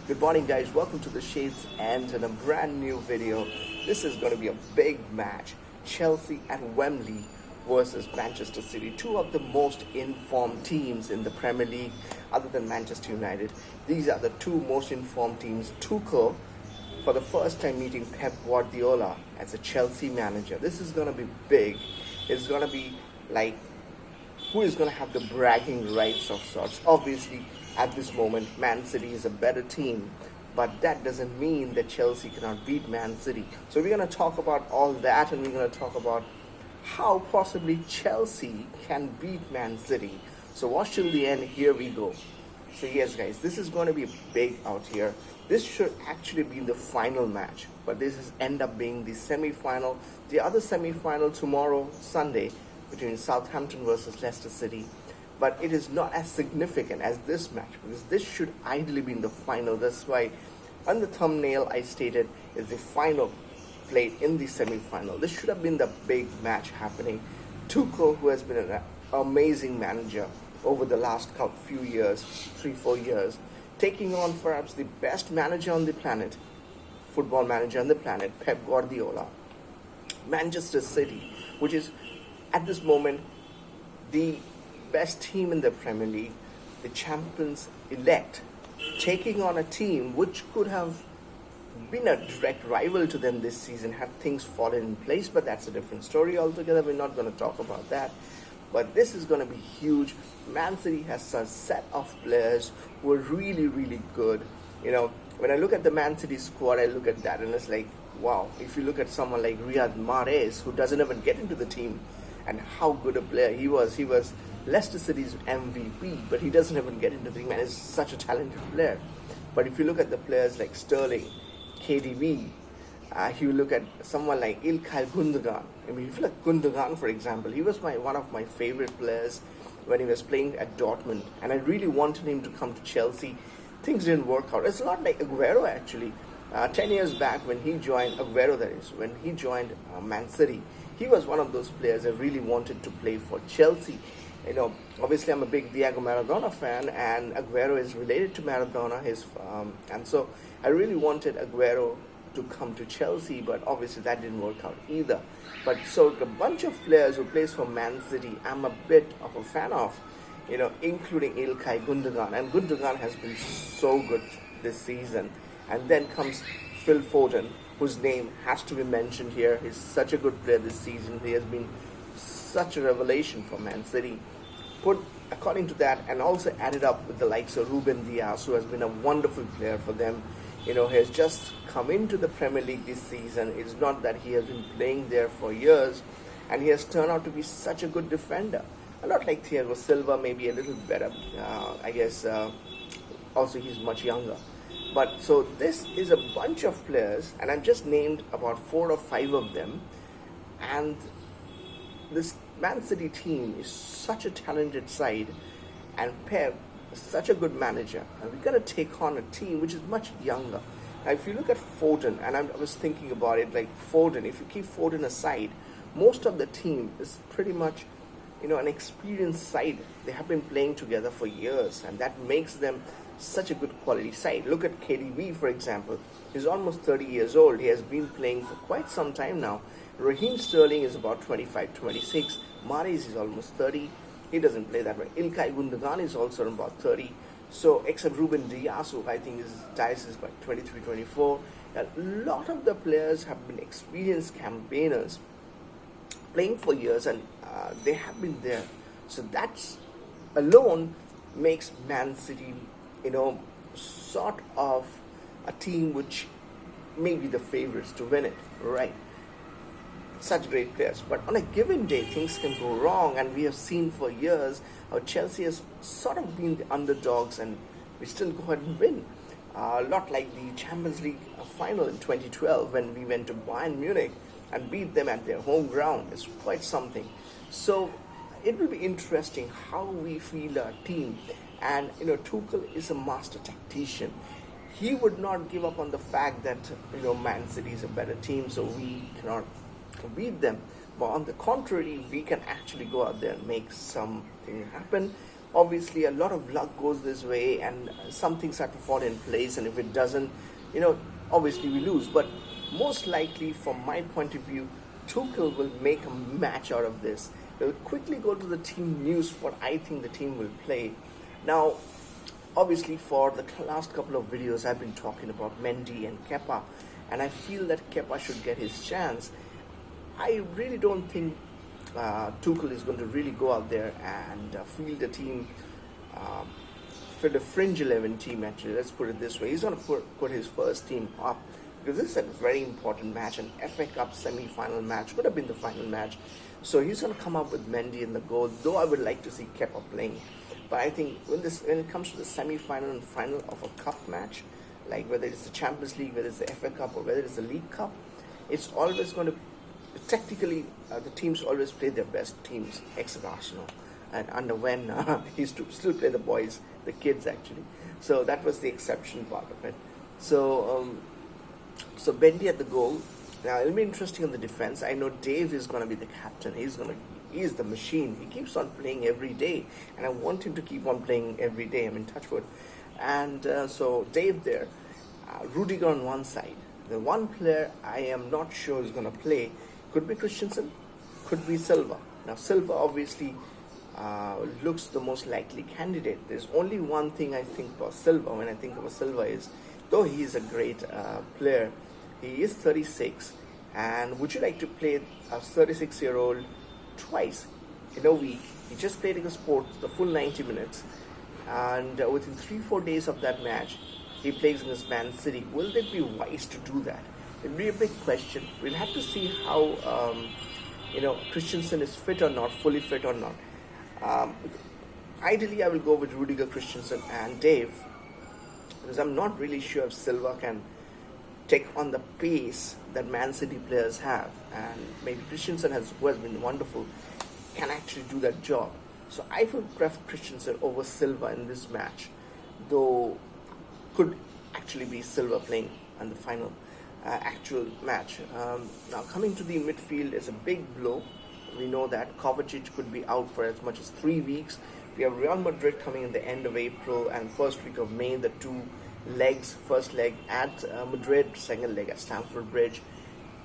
Good morning, guys. Welcome to the Shades and a brand new video. This is going to be a big match. Chelsea at Wembley versus Manchester City. Two of the most informed teams in the Premier League, other than Manchester United. These are the two most informed teams. Tuchel, for the first time meeting Pep Guardiola as a Chelsea manager. This is going to be big. It's going to be like, who is going to have the bragging rights of sorts? Obviously, at this moment, Man City is a better team, but that doesn't mean that Chelsea cannot beat Man City. So we're going to talk about all that, and we're going to talk about how possibly Chelsea can beat Man City. So watch till the end. Here we go. So yes, guys, this is going to be big out here. This should actually be the final match, but this is end up being the semi-final. The other semi-final tomorrow, Sunday, between Southampton versus Leicester City. But it is not as significant as this match, because this should ideally be in the final. That's why on the thumbnail I stated is the final played in the semi-final. This should have been the big match happening. Tuchel, who has been an amazing manager over the last few years, 3-4 years, taking on perhaps the best manager on the planet, football manager on the planet, Pep Guardiola. Manchester City, which is at this moment the best team in the Premier League, the champions elect, taking on a team which could have been a direct rival to them this season had things fallen in place, but that's a different story altogether. We're not going to talk about that. But this is going to be huge. Man City has a set of players who are really, really good. You know, when I look at the Man City squad, I look at that and it's like, wow. If you look at someone like Riyad Mahrez, who doesn't even get into the team, and how good a player he was Leicester City's MVP, but he doesn't even get into the team and is such a talented player. But if you look at the players like Sterling, KDB, you look at someone like İlkay Gundogan. I mean, if you look at Gundogan, for example, he was one of my favorite players when he was playing at Dortmund, and I really wanted him to come to Chelsea. Things didn't work out. It's a lot like Aguero, actually. 10 years back when he joined, Aguero that is, when he joined Man City, he was one of those players I really wanted to play for Chelsea. You know, obviously I'm a big Diego Maradona fan, and Aguero is related to Maradona, and so I really wanted Aguero to come to Chelsea, but obviously that didn't work out either. But so a bunch of players who plays for Man City, I'm a bit of a fan of, you know, including İlkay Gundogan, and Gundogan has been so good this season. And then comes Phil Foden, whose name has to be mentioned here. He's such a good player this season. He has been such a revelation for Man City. Put according to that, and also added up with the likes of Ruben Dias, who has been a wonderful player for them. You know, he has just come into the Premier League this season. It's not that he has been playing there for years, and he has turned out to be such a good defender. A lot like Thiago Silva, maybe a little better. I guess also he's much younger. But so this is a bunch of players, and I've just named about 4 or 5 of them. And this Man City team is such a talented side, and Pep is such a good manager. And we're going to take on a team which is much younger. Now, if you look at Foden, and I was thinking about it, like Foden, if you keep Foden aside, most of the team is pretty much, you know, an experienced side. They have been playing together for years, and that makes them such a good quality side. Look at KDB, for example. He's almost 30 years old. He has been playing for quite some time now. Raheem Sterling is about 25, 26. Mahrez is almost 30. He doesn't play that way. İlkay Gundogan is also about 30. So, except Ruben Dias, who I think is like 23, 24. A lot of the players have been experienced campaigners, playing for years, and they have been there. So that's alone makes Man City, you know, sort of a team which may be the favorites to win it, right? Such great players. But on a given day, things can go wrong, and we have seen for years how Chelsea has sort of been the underdogs, and we still go ahead and win. A lot like the Champions League final in 2012 when we went to Bayern Munich and beat them at their home ground. It's quite something. So it will be interesting how we feel our team. And, you know, Tuchel is a master tactician. He would not give up on the fact that, you know, Man City is a better team, so we cannot beat them. But on the contrary, we can actually go out there and make something happen. obviously a lot of luck goes this way, and some things have to fall in place, and if it doesn't, you know, obviously we lose. But most likely, from my point of view, Tuchel will make a match out of this. We'll quickly go to the team news, what I think the team will play. Now, obviously, for the last couple of videos, I've been talking about Mendy and Kepa, and I feel that Kepa should get his chance. I really don't think Tuchel is going to really go out there and field a team uh, for the fringe 11 team. Actually, let's put it this way: he's going to put his first team up, because this is a very important match, an FA Cup semi-final match, could have been the final match. So he's going to come up with Mendy in the goal. Though I would like to see Kepa playing, but I think when it comes to the semi-final and final of a cup match, like whether it's the Champions League, whether it's the FA Cup, or whether it's the League Cup, it's always going to technically the teams always play their best teams, except Arsenal, and under when he used to still play the boys, the kids actually. So that was the exception part of it. So Bendy at the goal. Now it'll be interesting on the defense. I know Dave is going to be the captain. He's the machine. He keeps on playing every day, and I want him to keep on playing every day. I'm in touch with, and so Dave there, Rudiger on one side. The one player I am not sure is going to play could be Christensen, could be Silva. Now Silva obviously looks the most likely candidate. There's only one thing I think about Silva when I think about Silva is, though he is a great player, he is 36, and would you like to play a 36-year-old twice in a week? He just played against Porto the full 90 minutes, and within 3-4 days of that match, he plays against Man City. Will it be wise to do that? It'll be a big question. We'll have to see how Christensen is fit or not, fully fit or not. Ideally, I will go with Rudiger, Christensen, and Dave, because I'm not really sure if Silva can take on the pace that Man City players have, and maybe Christensen who has been wonderful, can actually do that job. So I would prefer Christensen over Silva in this match, though could actually be Silva playing in the final actual match. Now coming to the midfield is a big blow. We know that Kovacic could be out for as much as 3 weeks. We have Real Madrid coming in the end of April and first week of May, the two legs, first leg at Madrid, second leg at Stamford Bridge,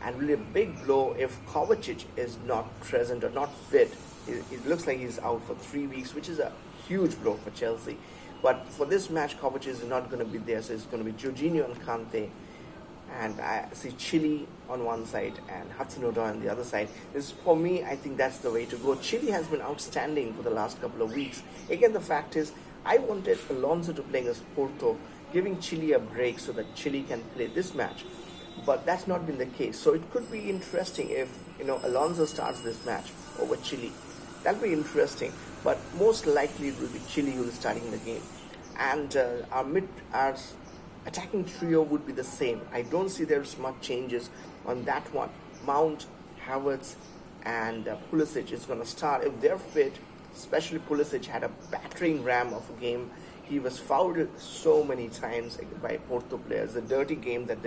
and really a big blow if Kovacic is not present or not fit. It looks like he's out for 3 weeks, which is a huge blow for Chelsea. But for this match, Kovacic is not going to be there, so it's going to be Jorginho and Kante, and I see Chile on one side and Hudson-Odoi on the other side. For me, I think that's the way to go. Chile has been outstanding for the last couple of weeks. Again, the fact is, I wanted Alonso to play against Porto, giving Chile a break so that Chile can play this match. But that's not been the case. So it could be interesting if Alonso starts this match over Chile. That'll be interesting. But most likely it will be Chile who is starting the game. And our attacking trio would be the same. I don't see there's much changes on that one. Mount, Havertz, and Pulisic is going to start if they're fit. Especially Pulisic had a battering ram of a game. He was fouled so many times by Porto players. The dirty game that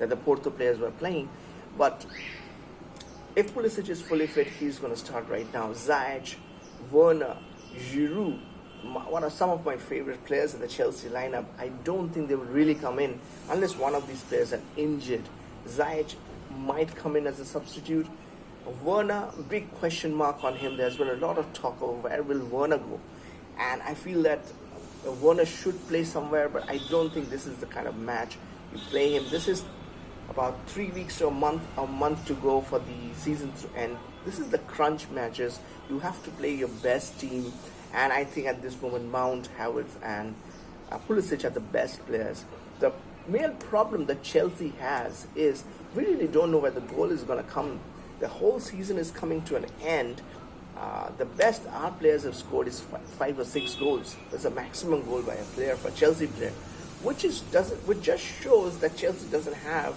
the Porto players were playing. But if Pulisic is fully fit, he's going to start right now. Ziyech, Werner, Giroud, one of some of my favorite players in the Chelsea lineup. I don't think they will really come in unless one of these players are injured. Ziyech might come in as a substitute. Werner, big question mark on him. There's been a lot of talk of where will Werner go, and I feel that Werner should play somewhere, but I don't think this is the kind of match you play him. This is about 3 weeks to a month to go for the season to end. This is the crunch matches. You have to play your best team, and I think at this moment Mount, Havertz, and Pulisic are the best players. The main problem that Chelsea has is we really don't know where the goal is going to come. The whole season is coming to an end. The best our players have scored is 5 or 6 goals. That's a maximum goal by a player for a Chelsea player, which just shows that Chelsea doesn't have,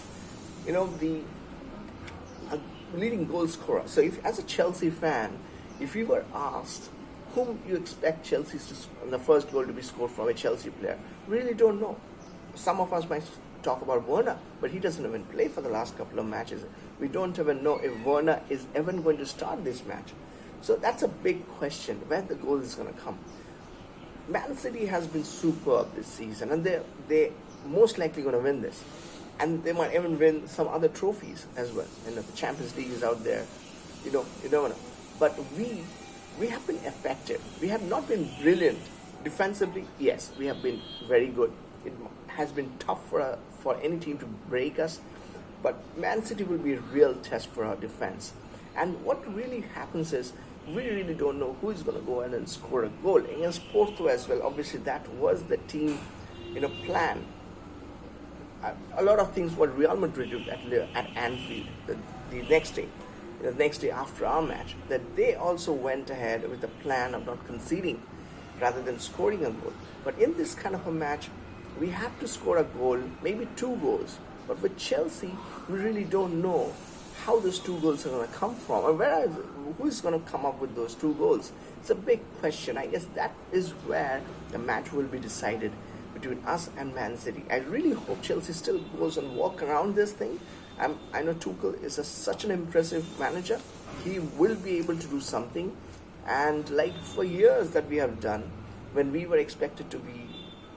the leading goal scorer. So, if as a Chelsea fan, if you were asked whom you expect the first goal to be scored from a Chelsea player, really don't know. Some of us might talk about Werner, but he doesn't even play for the last couple of matches. We don't even know if Werner is even going to start this match. So that's a big question, where the goal is going to come. Man City has been superb this season, and they most likely going to win this, and they might even win some other trophies as well. The Champions League is out there. You never know. But we have been effective. We have not been brilliant defensively. Yes, we have been very good. It has been tough for any team to break us, but Man City will be a real test for our defense. And what really happens is we really don't know who is going to go in and score a goal against Porto as well. Obviously, that was the team plan. A lot of things what Real Madrid did at Anfield the next day, the next day after our match, that they also went ahead with the plan of not conceding rather than scoring a goal. But in this kind of a match, we have to score a goal, maybe 2 goals. But with Chelsea, we really don't know how those 2 goals are going to come from, and who is going to come up with those 2 goals. It's a big question. I guess that is where the match will be decided between us and Man City. I really hope Chelsea still goes and walk around this thing. I know Tuchel is such an impressive manager. He will be able to do something. And like for years that we have done, when we were expected to be,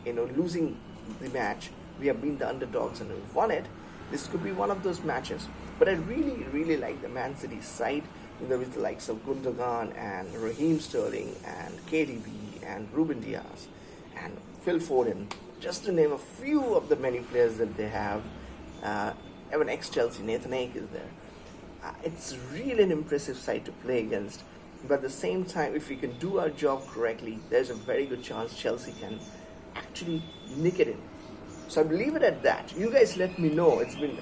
losing the match, we have been the underdogs and we've won it. This could be one of those matches. But I really, really like the Man City side, with the likes of Gundogan and Raheem Sterling and KDB and Ruben Diaz and Phil Foden, just to name a few of the many players that they have. Even ex-Chelsea, Nathan Ake is there. It's really an impressive side to play against. But at the same time, if we can do our job correctly, there's a very good chance Chelsea can actually nick it in. So I leave it at that. You guys let me know. It's been.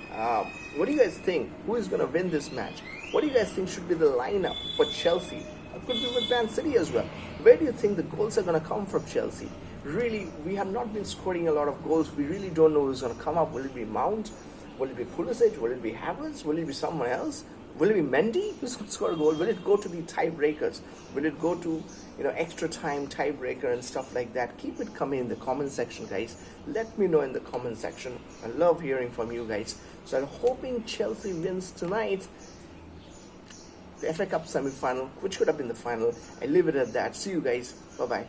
What do you guys think? Who is going to win this match? What do you guys think should be the lineup for Chelsea? It could be with Man City as well. Where do you think the goals are going to come from Chelsea? Really, we have not been scoring a lot of goals. We really don't know who's going to come up. Will it be Mount? Will it be Pulisic? Will it be Havertz? Will it be someone else? Will it be Mendy who's going to score a goal? Will it go to the tiebreakers? Will it go to extra time tiebreaker and stuff like that? Keep it coming in the comment section, guys. Let me know in the comment section. I love hearing from you guys. So I'm hoping Chelsea wins tonight. The FA Cup semi-final, which could have been the final. I leave it at that. See you guys. Bye-bye.